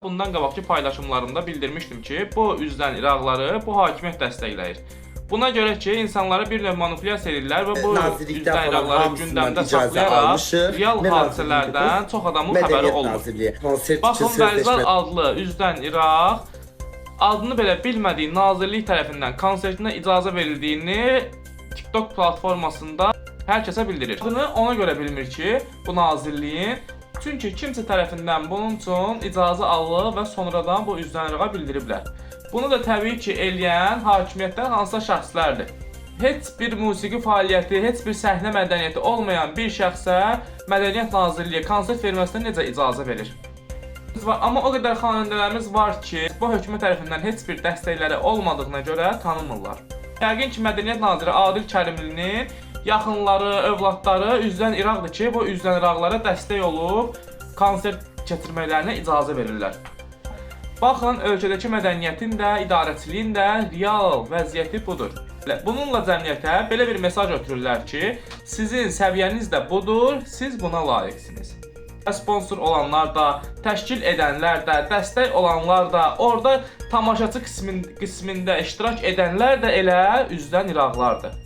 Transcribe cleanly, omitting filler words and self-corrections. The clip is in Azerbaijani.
Bundan qabaqki paylaşımlarımda bildirmişdim ki, bu üzdən İraqları bu hakimiyyət dəstəkləyir. Buna görə ki, insanları bir növ manipulyasiya edirlər və bu üzdən İraqları gündəmdə saxlayaraq real hadisələrdən çox adamın xəbəri olmur. Baxın, Vəlzal adlı üzdən İraq adını belə bilmədiyi nazirlik tərəfindən konsertinə icazə verildiyini TikTok platformasında hər kəsə bildirir. Adını ona görə bilmir ki, bu nazirliyin, çünki kimsə tərəfindən bunun üçün icazə alıb və sonradan bu üzdən İraqa bildiriblər. Bunu da təbii ki, eləyən hakimiyyətdən hansısa şəxslərdir. Heç bir musiqi fəaliyyəti, heç bir səhnə mədəniyyəti olmayan bir şəxsə Mədəniyyət Nazirliyi konsert verməsinə necə icazə verir? Amma o qədər xanəndələrimiz var ki, bu hökumət tərəfindən heç bir dəstəkləri olmadığına görə tanınmırlar. Yəqin ki, Mədəniyyət Naziri Adil Kərimlinin yaxınları, övladları üzdən İraqdır ki, bu üzdən İraqlara dəstək olub konsert keçirməklərinə icazə verirlər. Baxın, ölkədəki mədəniyyətin də, idarəçiliyin də real vəziyyəti budur. Bununla cəmiyyətə belə bir mesaj ötürürlər ki, sizin səviyyəniz də budur, siz buna layiqsiniz. Sponsor olanlar da, təşkil edənlər də, dəstək olanlar da, orada tamaşaçı qismində iştirak edənlər də elə üzdən İraqlardır.